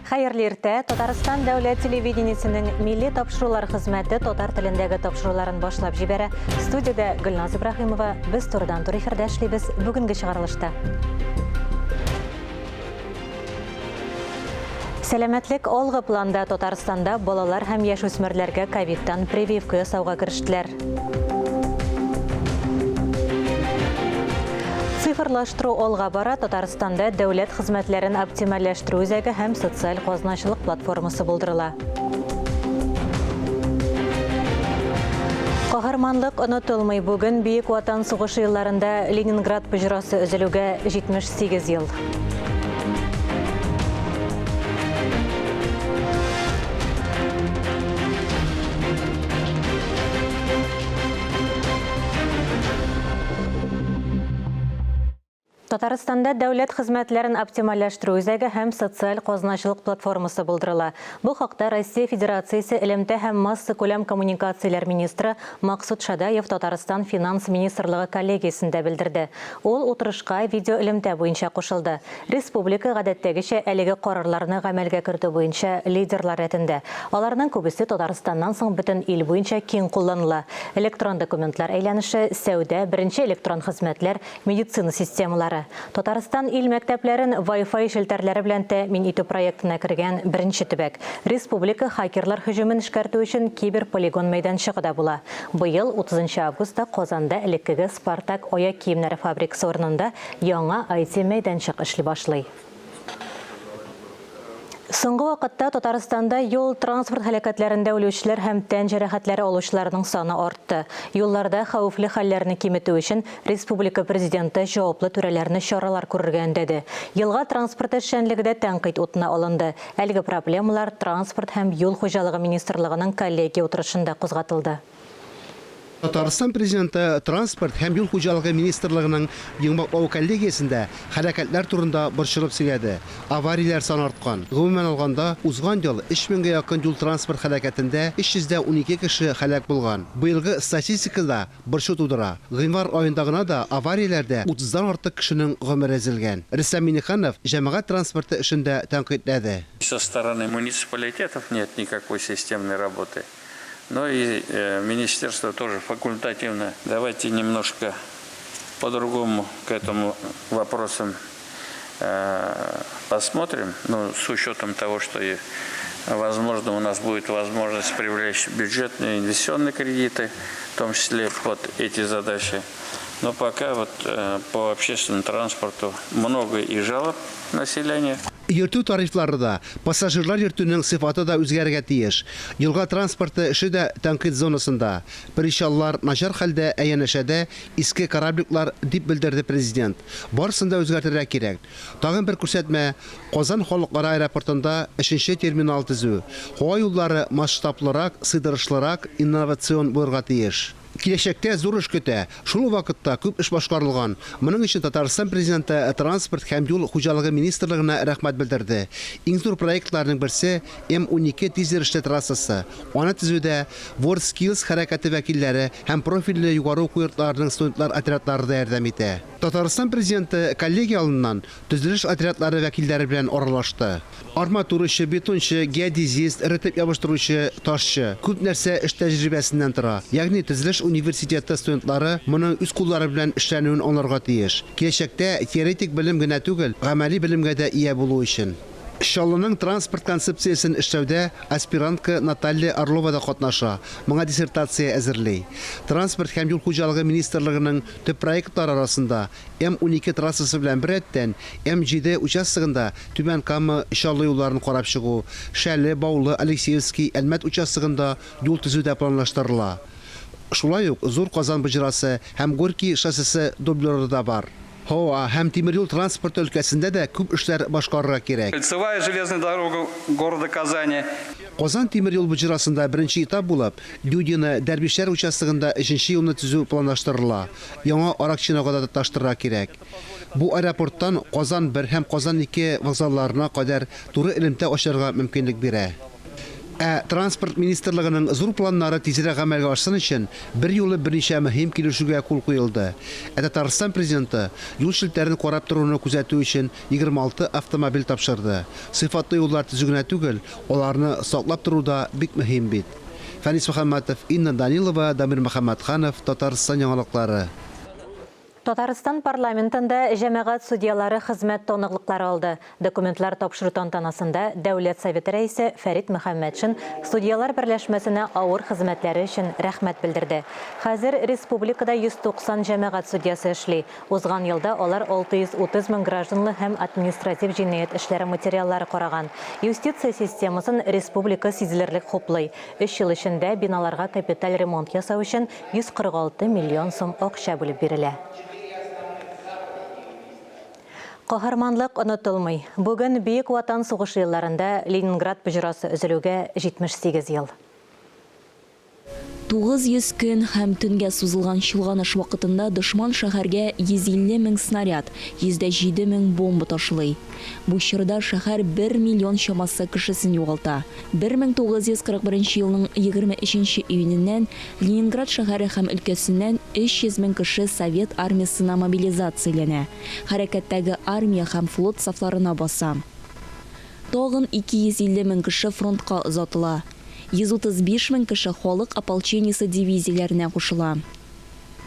Хайырлы иртә, Татарстан дәүләт телевидениесенең милли тапшырулар хезмәте татар телендәге тапшыруларын башлап җибәрә. Студиядә Гөлназ Ибраһимова, без турыдан-тур эфирдә эшлибез бүгенге чыгарылышта. Сәламәтлек алгы планда Татарстанда балалар һәм яшүсмерләргә ковидтан прививка ясауга керештеләр. Цифрлаштыру алга бара, Татарстанда дәүләт хезмәтләрен оптимальләштерү үзәге һәм социаль казначылык платформасы булдырыла. Каһарманлык онытылмый, бүген Бөек Ватан сугышы елларында Ленинград пыжырасы өзелүгә 78 ел. Татарстанда дәүләт хезмәтләрен оптимальләштерү үзәге һәм социаль казначылык платформасы булдырыла. Бу хакта Россия Федерациясе элемтә һәм масса күләм коммуникацияләр министры Максут Шадаев Татарстан финанс министрлыгы коллегиясендә белдерде. Ул утырышка видео элемтә буенча кушылды. Республика гадәттәгечә әлеге карарларны гамәлгә кертү буенча лидерлар рәтендә. Аларның күбесе Татарстаннан соң бөтен ил буенча киң кулланыла. Электрон документлар әйләнеше, сәүдә, беренче электрон хезмәтләр, медицина системалары. Татарстан ил мәктәпләрен Wi-Fi шелтәрләре белән тәэмин итү проектына кергән беренче төбәк. Республика хакерлар һөҗүмен эшкәртү өчен киберполигон мәйданчыгында була. Быел 30 августта Казанда элеккеге Спартак аяк киемнәре фабрикасы орнында яңа IT мәйданчык эшли башлый. Соңгы вакытта Татарстанда юл транспорт һәлакәтләрендә үлүчеләр һәм тән җәрәхәтләре алучыларның саны артты. Юлларда хәвефле хәлләрне киметү өчен республика президенты җаваплы түрәләрне чаралар күрергә өндәде. Елга транспорт эшчәнлегендә тәнкыйть утына алынды. Әлеге проблемалар транспорт һәм юл хуҗалыгы министрлыгының коллегия утырышында кузгатылды. Татарстан президенты транспорт һәм юл хуҗалыгы министрлыгының Йомаклау коллегиясендә хәрәкәтләр турында борчылып сөйләде. Аварияләр саны арткан. Гомумән алганда, узган ел 3000-гә якын юл транспорт хәрәкәтендә 312 кеше һәлак булган. Быелгы статистикада борчу тудыра. Гыйнвар аенда гына да аварияләрдә 30дан артык кешенең гомере өзелгән. Рөстәм Миңнеханов җәмәгать транспорты эшендә тәнкыйтьләде. Со стороны муниципалитетов нет никакой системной работы. Но и министерство тоже факультативно. Давайте немножко по-другому к этому вопросам посмотрим. Ну, с учетом того, что возможно у нас будет возможность привлечь бюджетные инвестиционные кредиты, в том числе под эти задачи. Но пока вот по общественному транспорту много и жалоб населения. Йөртү тарифларында пассажирлар йөртүнең сыйфаты да үзгәрергә тиеш. Юлга транспорты эше дә тәнкыйть зонасында. Причаллар начар хәлдә, әянәшәдә иске корабликлар дип белдерде президент. Барысын да үзгәртергә кирәк. Тагын бер күрсәтмә, Казан халыкара аэропортында 3нче терминал төзү. Һава юллары масштаблырак, сыйдырышлырак, инновацион булырга тиеш. Киләчәктә зур эш көтә. Шул вакытта күп эш башкарылган. Моның өчен Татарстан президенты транспорт һәм юл хуҗалыгы министрлыгына рәхмәт белдерде. Иң зур проектларның берсе М12 тизерешле трассасы. Аны төзүдә WorldSkills хәрәкәте вәкилләре һәм профильле югары уку йортларының студентлар отрядлары да ярдәм итә. Татарстан президенты коллегия алыннан төзелеш отрядлары вәкилләре белән аралашты. Арматурачы, бетончы, геодезист, рәтеп ябыштыручы, ташчы. Күп нәрсә эш тәҗрибәсеннән тора. Ягъни төзелеш университеты студентлары моның үз куллары белән эшләнүен аңларга тиеш. Киләчәктә теоретик белем генә түгел, гамәли белемгә дә ия булу өчен. Шаллының транспорт концепциясын эшләүдә аспирантка Наталья Орлова да катнаша. Моңа диссертация әзерли. Транспорт һәм юл хуҗалыгы министрлыгының төп проектлар арасында М12 трассасы белән беррәттән М7 участогында Түбән Кама Шаллы юлларын карап чыгу, Шәле, Баулы, Алексеевский, Әлмәт участогында юл төзүдә планлаштырыла. Шулай ук Зур Казан бөҗрасы һәм Горький шоссесы дублеры да бар. Һава һәм тимер юл транспорты өлкәсендә дә күп эшләр башкарырга кирәк. Кольцевая железная дорога города Казани. Казан тимер юл бөҗрасында беренче этап булып, Дюдина Дәрбишләр участогында 3нче юлны төзү планлаштырыла. Яңа Аракчинага да таштырырга кирәк. Бу аэропорттан Казан 1 һәм Казан 2 вокзалларына кадәр туры элемтә ачарга мөмкинлек бирә. Транспорт министрлыгының зур планнары тизрәк гамәлгә ашсын өчен бер юлы берничә мөһим килешүгә кул куелды. Татарстан президенты юл шелтәрен карап торуны күзәтү өчен 26 автомобиль тапшырды. Сыйфатлы юллар төзү генә түгел, аларны саклап туруда бик мөһим бит. Фәнис Мөхәммәтов, Инна Данилова, Дамир Мөхәммәтханов, Татарстан яңалыклары. Татарстан парламентында җәмәгать судьялары хезмәт тоныклыклары алды. Документлар тапшыру тантанасында Дәүләт Советы рәисе Фәрит Мөхәммәтшин судьялар берләшмәсенә авыр хезмәтләре өчен рәхмәт белдерде. Хәзер республикада 190 җәмәгать судьясы эшли. Узган елда алар 630 мең гражданлы һәм административ җинаять эшләре материаллары караган. Юстиция системасын республика сизелерлек хуплый. 3 ел эчендә биналарга капиталь ремонт ясау өчен 146 миллион сум акча бүлеп бирелә. Каһарманлык онытылмый. Бүген Бөек Ватан сугышы елларында Ленинград пыжырасы өзелүгә 78 ел. 900 көн һәм төнгә сузылган чолганыш вакытында дошман шәһәргә 150 мең снаряд, 107 мең бомба ташлый. Бу чорда шәһәр 1 миллион чамасы кешесен югалта. 1941 елның 23 июненнән Ленинград шәһәре һәм өлкәсеннән 300 мең кеше Совет армиясына мобилизацияләнә. Хәрәкәттәге армия һәм флот сафларына баса. Тагын 250 мең кеше фронтка озатыла. 135 мең кеше халык ополчениесе дивизияләренә кушыла.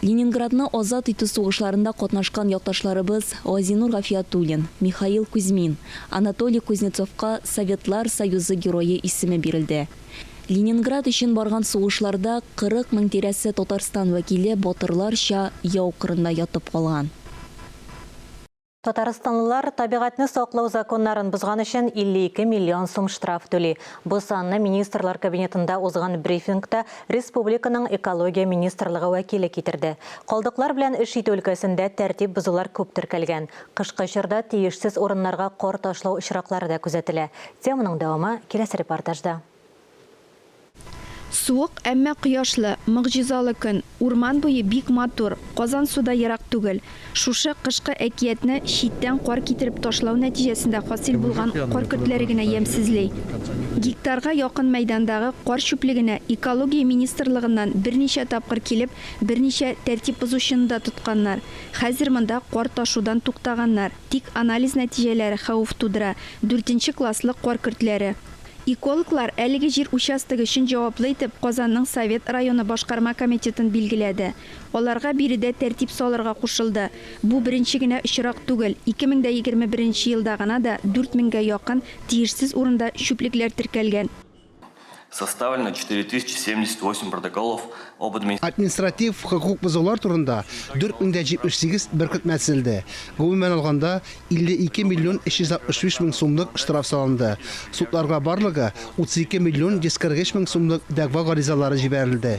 Ленинградны азат итү сугышларында катнашкан якташларыбыз Газинур Гафиятуллин, Михаил Кузьмин, Анатолий Кузнецовка Советлар Союзы герое исеме бирелде. Ленинград өчен барган сугышларда 40 мең тирәсе Татарстан вәкиле батырларча яу кырында ятып калган. Татарстанлылар табигатьне саклау законнарын бузган өчен 52 миллион сум штраф түли. Бу санны министрлар кабинетында узган брифингта республиканың экология министрлыгы вәкиле китерде. Калдыклар белән эш итү өлкәсендә тәртип бузулар күп теркәлгән. Кышкы чорда тиешсез урыннарга кар ташлау очраклары да күзәтелә. Теманың дәвамы киләсе репортажда. Суык, әммә кояшлы, мөгъҗизалы көн. Урман буе бик матур, Казан суда ярак түгел. Шушы кышкы әкиятне читтән кар китереп ташлау нәтиҗәсендә хасил булган кар көртләре генә ямьсезли. Гектарга якын мәйдандагы кар чүплегенә экология министрлыгыннан берничә тапкыр килеп, берничә тәртип бузучыны да тотканнар. Хәзер монда кар ташудан туктаганнар. Тик анализ нәтиҗәләре хәвеф тудыра. 4 класслы кар көртләре. Экологлар әлеге җир участогы өчен җаваплы итеп Казанның Совет районы башкарма комитетын билгеләде. Аларга биредә тәртип салырга кушылды. Бу беренче генә очрак түгел. 2021 елда гына да 4000гә якын тиешсез урында чүплекләр теркәлгән. Составлено 4078 протоколов об Административ хукук бозулар турында 4078 беркетмә төзелде. Гомумән алганда 52 миллион 365 мең сумлык штраф салынды. Судларга барлыгы 32 миллион 145 мең сумлык дәгъва гаризалары җибәрелде.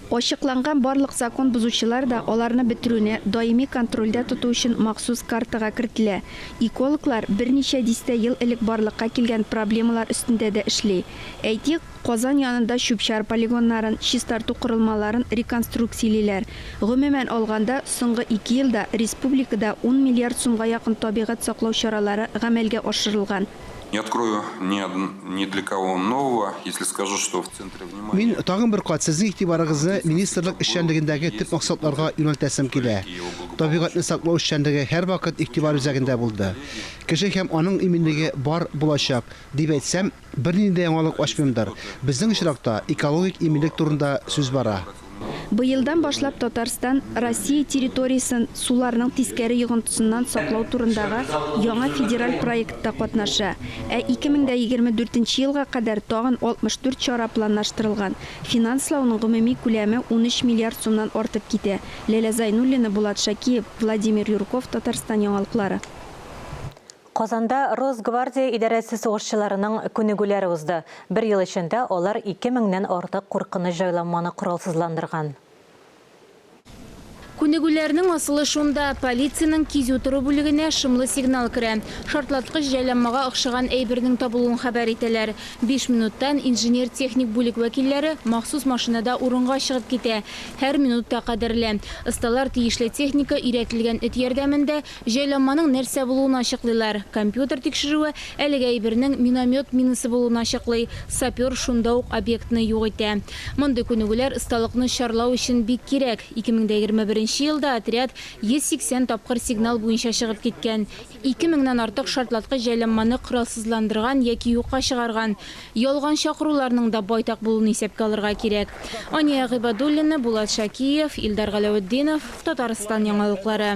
Ачыкланган барлык закон бузучылар да аларны бетерүне даими контрольдә тоту өчен махсус картага кертелә. Экологлар берничә дистә ел элек барлыкка килгән проблемалар өстендә дә эшли. Әйтик, Казан янында чүпчәр полигоннарын, чистарту корылмаларын реконструкциялиләр. Гомумән алганда, соңгы 2 елда республикада 10 миллиард сумга якын табигать саклау чаралары гамәлгә ашырылган. Не открою ни для кого нового, если скажу, что в центре внимания... Мин тагын бер кат сезнең игътибарыгызны министрлык эшчәнлегендәге төп максатларга юнәлтәсем килә. Табигатьне саклау эшчәнлеге һәр вакыт игътибар үзәгендә булды. Кеше һәм аның иминлеге бар булачак дип әйтсәм, бернинди яңалык ачмыймдыр. Безнең очракта экологик иминлек турында сүз бара. Быелдан башлап Татарстан Россия территориясын суларның тискәре йогынтысыннан саклау турындагы яңа федераль проектта катнаша. 2024 елга кадәр тагын 64 чара планлаштырылган. Финанслауның гомуми күләме 13 миллиард сумнан артып китә. Ләлә Зайнуллина, Булат Шакиев, Владимир Юрков, Татарстан яңалыклары. Казанда Росгвардия идарәсе сугышчыларының күнегүләре узды. Бер ел эчендә алар 2000 меңнән артык куркыныч җайланманы коралсызландырган. Күнегүләрнең асылы шунда. Полициянең кизү тору бүлегенә шымлы сигнал керә. Шартлаткыч җайланмага охшаган әйбернең табылуын хәбәр итәләр. 5 минуттан инженер-техник бүлек вәкилләре махсус машинада урынга чыгып китә. Һәр минутта кадерле. Осталар тиешле техника өйрәтелгән эт ярдәмендә җайланманың нәрсә булуын ачыклыйлар. Компьютер тикшерүе әлеге әйбернең миномет минасы булуын ачыклый. Сапер шунда ук объектны юк итә. Мондый күнегүләр осталыкны чарлау өчен бик кирәк. 2021 елда отряд 180 тапкыр сигнал буенча чыгып киткән. 2000ннан артык шартлаткыч җайланманы коралсызландырган яки юкка чыгарган. Ялган чакыруларның да байтак булуын исәпкә алырга кирәк. Ания Гыйбадуллина, Булат Шакиев, Илдар Галәветдинов, Татарстан яңалыклары.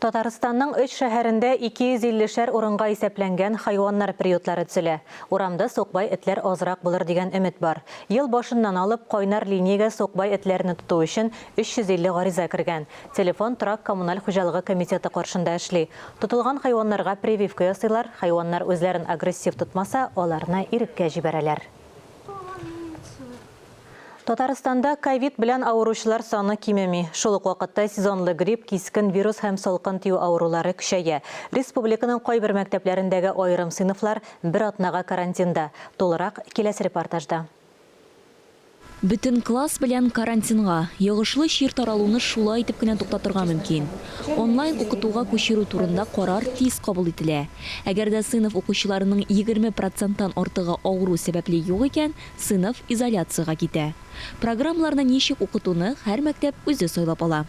Татарстанның 3 шәһәрендә 250 урынга исәпләнгән хайваннар приютлары төзелә. Урамда сукбай этләр азрак булыр дигән өмет бар. Ел башыннан алып кайнар линиягә сукбай этләрне тоту өчен 350 гариза кергән. Телефон торак коммуналь хуҗалыгы комитеты каршында эшли. Тотылган хайваннарга прививка ясыйлар. Хайваннар үзләрен агрессив тотмаса, аларны иреккә җибәрәләр. Татарстанда ковид белән авыручылар саны кимеми. Шул ук вакытта сезонлы грипп, кискен вирус һәм салкын тию авырулары көчәя. Республиканың кайбер мәктәпләрендәге айрым сыйныфлар бер атнага карантинда. Тулырак киләсе репортажда. Бүтін класс белән карантинга, йогышлы чир таралуны шулай итеп кенә туктатырга мөмкин. Онлайн укытуга күчерү турында карар тиз кабул ителә. Әгәр дә сыйныф укучыларының 20%-тан артыгы авыру сәбәпле юк икән, сыйныф изоляцияга китә. Программаларны ничек укытуны һәр мәктәп үзе сайлап ала.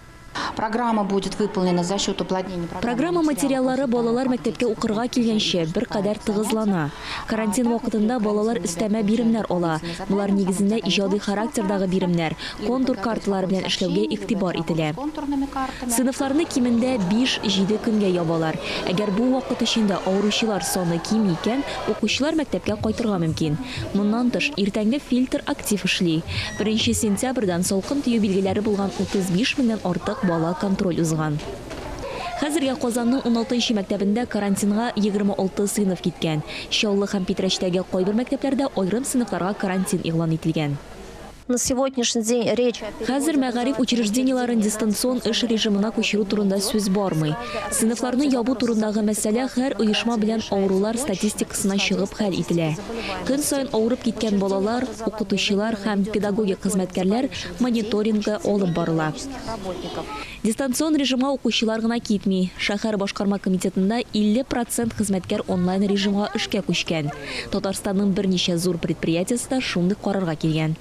Программа будет выполнена за счет уплотнения. Программа материаллары балалар мәктәпкә укырга килгәнче бер кадәр тыгызлана. Карантин вакытында балалар өстәмә биремнәр ала. Булар нигезендә иҗади характердагы биремнәр, контур карталары белән эшләүгә игътибар ителә. Сыйныфларны кимендә 5-7 көнгә ябалар. Әгәр бу вакыт эчендә авыручылар саны ким икән, укучылар мәктәпкә кайтырга мөмкин. Моннан тыш, иртәнге фильтр актив эшли. 1 сентябрьдән салкын тию билгеләре булган 35 меңнән артык бала контроль узган. Хәзергә Казанның 16-нчы мәктәбендә карантинга 26 сыйныф киткән. Чаллы һәм Питрәчтәге кайбер мәктәпләрдә айрым сыйныфларга карантин игълан ителгән. На сегодняшний день речь. Хәзер мәгариф учрежденияларын дистанцион эш режимына күчерү турында сүз бармый. Сыйныфларны ябу турындагы мәсьәлә һәр оешма белән авырулар статистикасына чыгып хәл ителә. Көн саен авырып киткән балалар, укытучылар һәм педагогик хезмәткәрләр мониторингы алып барыла. Дистанцион режимга укучылар гына китми. Шәһәр башкарма комитетында 50% хезмәткәр онлайн режимга эшкә күчкән. Татарстанның берничә зур предприятиесында шундый карарга килгән.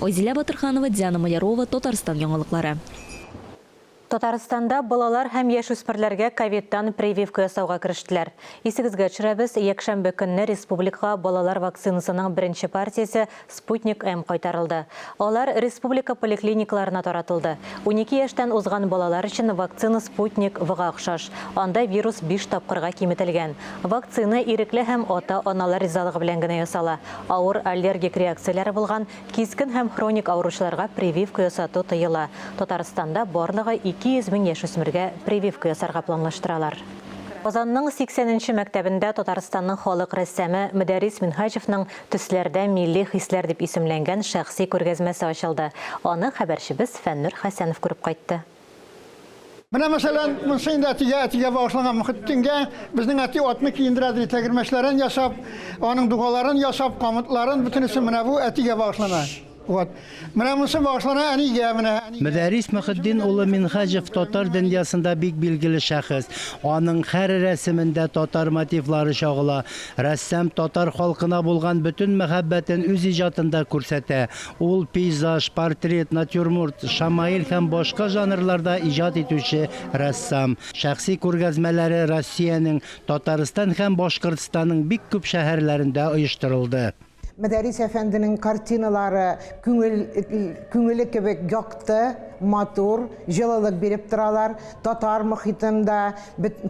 Озиля Батырханова, Диана Малярова, Татарстан яңалыклары. Татарстанда балалар һәм яшүсмерләргә ковидтан прививка ясауга керештеләр. Исегезгә төшерәбез, якшәмбе көнне республикага балалар вакцинасының беренче партиясе Спутник М кайтарылды. Алар республика поликлиникаларына таратылды. 12 яшьтән узган балалар өчен вакцина Спутник В-га охшаш. Анда вирус 5 тапкырга киметелгән. Вакцина ирекле һәм ата-аналар ризалыгы белән генә ясала. Авыр аллергик реакцияләре булган кискен һәм хроник авыручыларга прививка ясату тыела. Татарстанда барлыгы 200 мең яшүсмергә прививка ясарга планлаштыралар. Казанның 80-нче мәктәбендә Татарстанның халык рәссамы Мөдәррис Минһаҗевның төсләрдә милли хисләр дип исемләнгән шәхси күргәзмәсе ачылды. Аны хәбәрчебез Фәннур Хәсәнов күреп кайтты. Менә мәсәлән, монсында әтигә башлаган мөхиттингә безнең әти атны киендерә, тәгәрмәчләрен ясап, аның дугаларын ясап, камытларын бөтенесе менә бу әтигә башлана. Мөдәррис Мөхиддин улы Минһаҗев татар дөньясында бик билгеле шәхес. Аның һәр рәсемендә татар мотивлары чагыла. Рәссам татар халкына булган бөтен мәхәббәтен үз иҗатында күрсәтә. Ул пейзаж, портрет, натюрморт, шамаил һәм башка жанрларда иҗат итүче рәссам. Шәхси күргәзмәләре Россиянең, Татарстан һәм Башкортстанның бик күп шәһәрләрендә оештырылды. Мөдәррис әфәнденең картиналары күңеле кебек якты, матур, җылылык биреп торалар. Татар мөхитендә,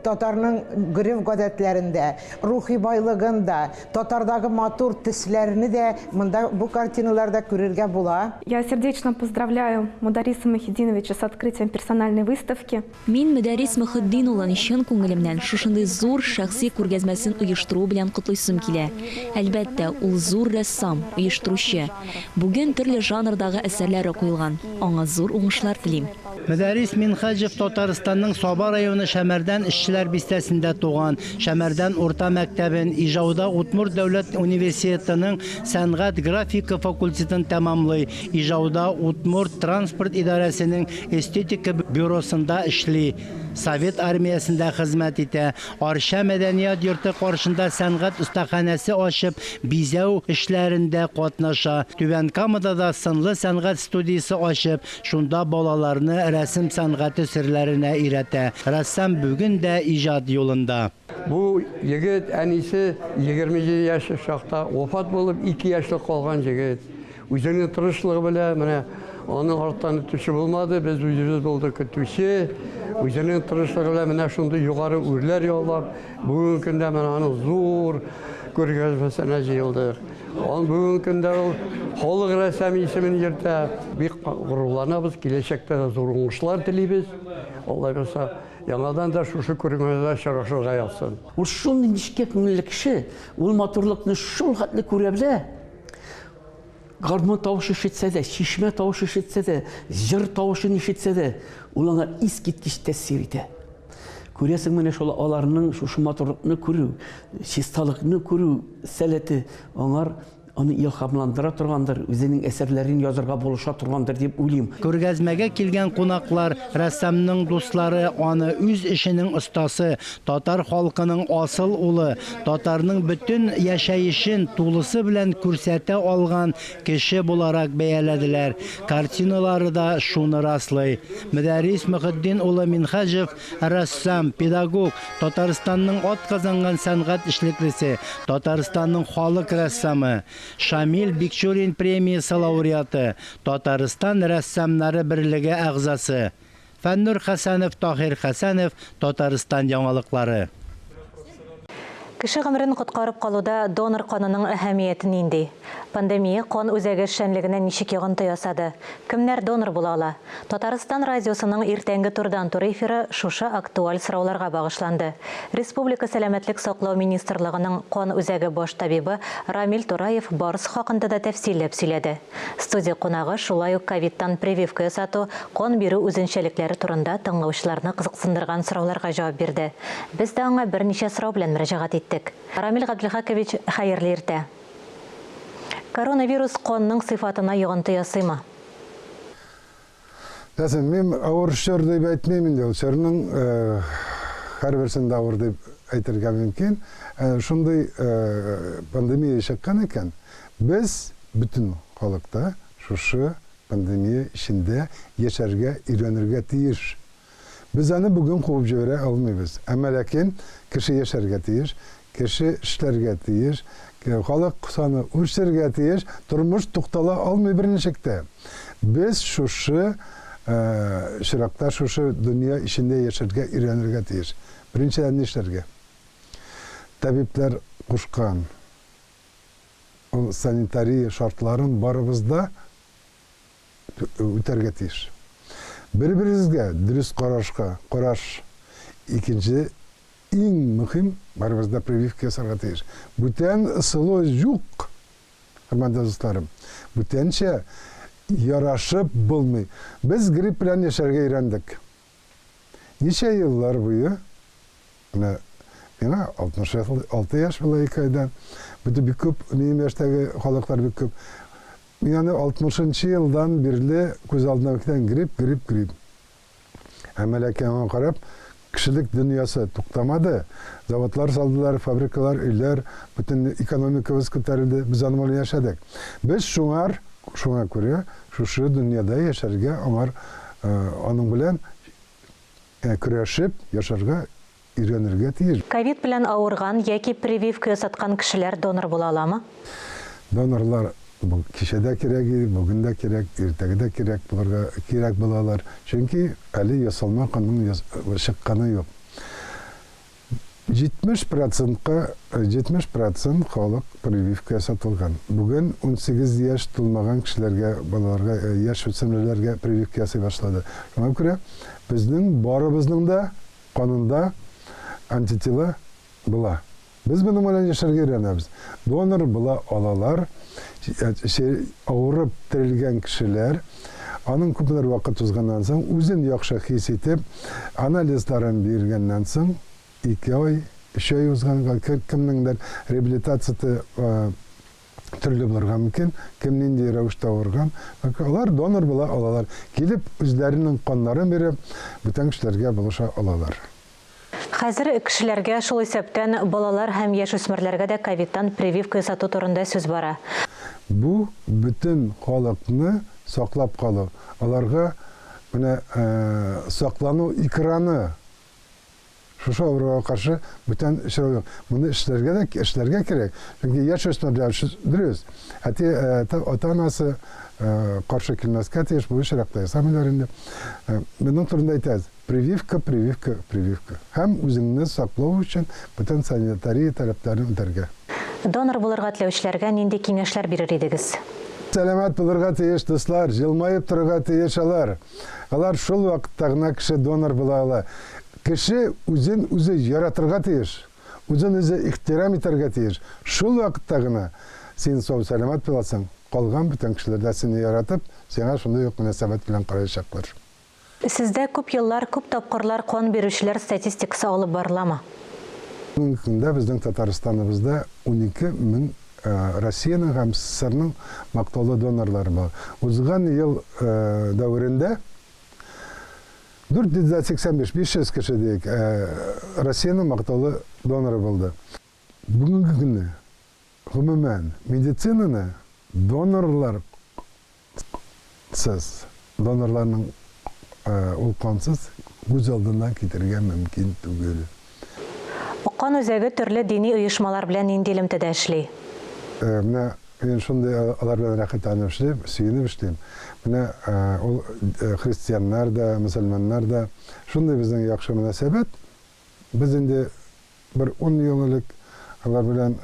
татарның гөреф гадәтләрендә, рухи байлыгында, татардагы матур төсләрне дә монда бу картиналарда күрергә була. Я сердечно поздравляю Мудариса Мухиддиновича с открытием персональной выставки. Мин Мөдәррис Мөхиддин улын чын күңелемнән шушындый зур шәхси күргәзмәсен оештыру белән котлыйсым килә. Әлбәттә, ул зур рәссам, оештыручы. Бүген төрле жанрдагы әсәрләре куелган. Аңа зур уңышлар телим. Мөдәррис Минхаҗев Татарстанның Саба районы Шәмәрдән эшчеләр бистәсендә туган. Шәмәрдән урта мәктәбен, Ижауда Удмурт дәүләт университетының сәнгать графика факультетын тәмамлый. Ижауда Удмурт транспорт идарәсенең эстетика бюросында эшли. Совет армиясында хезмәт итә. Арча мәдәният йорты каршында сәнгать остаханәсе ачып, бизәү эшләрендә катнаша. Түбән Камада да сынлы сәнгать студиясе ачып, шунда балаларны рәсем сәнгате серләренә өйрәтә. Рәссам бүген дә иҗат юлында. Бу егет әнисе 27 яшь шакта вафат булып 2 яшьлек калган егет. Үзенең тырышлыгы белән менә аның артынан үтүче булмады, без үзебез булдык көтүче. Үзенең тырышлыгы белән менә шундый югары үрләр яулап, бүгенге көндә менә аны зур күргәзмәсенә җыелдык. Бүгенге көндә ул халык рәссамы исемен йөртә. Бик горурланабыз, киләчәктә дә зур уңышлар телибез. Алла булса, яңадан да шушы күргәзмәдә чыгышырга язсын. Ул шундый нечкә күңелле кеше, ул матурлыкны шул хәтле күрә белә. Гармон тавышы ишетсә дә, чишмә тавышы ишетсә дә, җыр тавышын ишетсә дә, ул аңа искиткеч тәэсир итә. Күрәсең, менә шул аларның шушы матурлыкны күрү, чисталыкны күрү сәләте аңар аны илһамландыра торгандыр, үзенең әсәрләрен язырга булыша торгандыр дип уйлыйм. Күргәзмәгә килгән кунаклар, рәссамның дуслары аны үз эшенең остасы, татар халкының асыл улы, татарның бөтен яшәешен тулысы белән күрсәтә алган кеше буларак бәяләделәр. Картиналары да шуны раслый. Мөдәррис Мөхиддин улы Минхаҗев, рәссам, педагог, Татарстанның атказанган сәнгать эшлеклесе, Татарстанның халык рәссамы, Шамил Бикчурин премиясы лауреаты, Татарстан рәссамнары берлеге әгъзасы. Фәннур Хәсәнов, Таһир Хәсәнов, Татарстан яңалыклары. Кеше гомерен коткарып калуда донор канының әһәмияте нинди? Пандемия кан үзәге эшчәнлегенә ничек йогынты ясады? Кемнәр донор була ала? Татарстан радиосының иртәнге турдан тур эфиры шушы актуаль сорауларга багышланды. Республика сәламәтлек саклау министрлыгының кан үзәге баш табибы Рамил Тураев барысы хакында да тәфсилләп сөйләде. Студия кунагы шулай ук ковидтан прививка ясату, кан бирү үзенчәлекләре турында тыңлаучыларны кызыксындырган сорауларга җавап бирде. Без дә аңа берничә сорау белән мөрәҗәгать иттек. Рамил Габделхакович, хәерле иртә. Коронавирус канның сыйфатына йогынты ясыймы? Мен авыр шөр дип әйтмәймен дә, шөрнең һәрберсендә авыр дип әйтергә мөмкин. Шундый пандемия чыккан икән, без бөтен халыкта шушы пандемия эчендә яшәргә, өйрәнергә тиеш. Без аны бүген куып җибәрә алмыйбыз. Әмма ләкин кеше яшәргә тиеш, кеше эшләргә тиеш, халык саны үсәргә тиеш, тормыш туктала алмый берничектә. Без шушы ширакта шушы дөнья ичендә яшәргә, өйрәнергә тиеш. Беренчедән нишләргә? Табиблар кушкан санитария шартларын барыбызда үтәргә тиеш. Бір-бірізге дұрыс қараш. Икенче, ең мөһим барыбызда прививка ясарга тиеш. Бүтән ысылу юк, хөрмәтле дусларым. Бүтәнчә ярашып булмый. Без грипп белән яшәргә өйрәндек. Ничә еллар буе, миңа 66 яшь була икәйдән. Бу бик күп, минем яшьтәге халыклар бик күп. Мен 60-нчы елдан бирле күз алдына киткән грипп. Әмма ләкин карап, кешелек дөньясы туктамады. Заводлар салдылар, фабрикалар, өйләр, бүтән экономикабыз күтәрелде. Без аны белән яшәдек. Без шуңа күрә шушы дөньяда яшәргә, аның белән көрәшеп яшәргә, өйрәнергә тиеш. Ковид белән авырган яки прививка ясаткан кешеләр донор була аламы? Донорлар кешедә кирәк, бүген дә кирәк, иртәгә кирәк булалар. Чөнки әле ясалма канның чыкканы юк. 70% халык прививка ясатылган. Бүген 18 яшь тулмаган кешеләргә, балаларга, яшь үсмерләргә прививка ясый башлады. Шуңа күрә безнең барыбызның да канында антитела була. Biz bunu bilen yaşarga öğrenemiz. Donor buла алалар, ауырып тірілген кішілер, Аның күпмелер вакыт узганнан соң, үзен яхшы хис итеп, анализларын биргәннән соң, 2 ай, 3 ай узганга кемнеңдер реабилитациясы төрле булырга мөмкин, кем нинди рәвештә авырган, алар донор була алалар. Килеп үзләренең каннарын биреп, бүтән кешеләргә булыша алалар. Хәзер кешеләргә шул исәптән балалар һәм яшүсмерләргә дә ковидтан прививка ясату турында сүз бара. Бу бүтән халыкны саклап калу. Аларга менә саклану экраны шушы авыруга каршы бүтән эшләү. Моны эшләргә кирәк. Чөнки яшүсмерләр дөрес. Ата-анасы каршы килмәскә тиеш бу эшрәктә ясамыйлар инде. Моның турында әйтәбез. Прививка. Һәм үзеңне саклау өчен бүтән санитария таләпләрен үтәргә. Донор булырга теләүчеләргә нинди киңәшләр бирер идегез? Сәламәт булырга тиеш дуслар, җылмаеп торырга тиеш алар. Алар шул вакытта гына кеше донор була ала. Кеше үзен үзе яратырга тиеш, үзен үзе ихтирам итәргә тиеш. Шул вакытта гына син сау сәламәт буласың, калган бүтән кешеләр дә сине яратып, сиңа шундый ук мөнәсәбәт белән караячаклар. Сездә күп еллар, күп тапкырлар кан бирүчеләр статистикасы алып барыламы? Бүгенге көндә безнең Татарстаныбызда 12 мең Россиянең һәм СССРның мактаулы донорлары бар. Узган ел дәверендә 485-500 кеше дiyek Россиянең мактаулы доноры булды. Бүгенге көндә гомумән медицинаны донорларның ул кансыз күз алдына китергә мөмкин түгел. Кан үзәге төрле дини оешмалар белән нинди элемтәдә эшли? Менә мин шундый алар белән рәхәтләнеп эшлим, сөенеп эшлим. Менә ул христианнар да, мөселманнар да шундый безнең яхшы мөнәсәбәт. Без инде бер 10 ел элек алар белән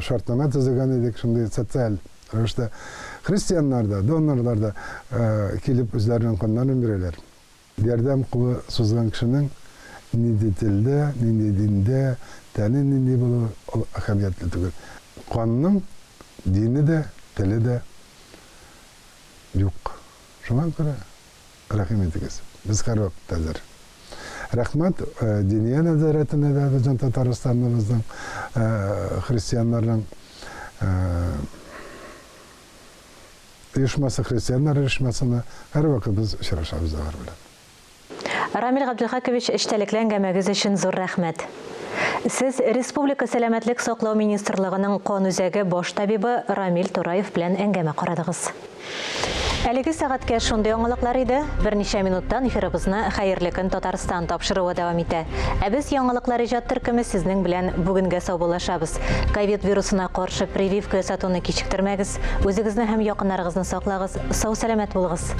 шартнама төзегән идек, шундый социаль рәвештә. Христианнар да, донорлар да килеп үзләренең каннарын бирәләр. Ярдәм кулы сузган кешенең нинди телдә, нинди диндә, тәне нинди булуы әһәмиятле түгел. Канның дине дә, теле дә юк. Шуңа күрә рәхим итегез. Без һәр вакытта әзер. Рәхмәт диния нәзарәтенә дә безнең Татарстаныбызның христианнарның оешмасы, христианнар оешмасына һәр вакыт без очрашабыз алар белән. Рамил Габдулхакович, эштәлеклән әмәгез өчен зур рәхмәт. Сез Республика сәламәтлек саклау министрлыгының кан үзәге баш табибы Рамил Тураев белән әңгәмә карадыгыз. Әлеге сәгатькә шундый яңалыклар иде. Берничә минуттан эфирыбызны хәерле көн Татарстан тапшыруы дәвам итә. Ә без яңалыклар иҗат төркеме сезнең белән бүгенгә саубуллашабыз. Ковид вирусына каршы прививка ясатуны кичектермәгез. Үзегезне һәм якыннарыгызны саклагыз. Сау сәламәт булыгыз.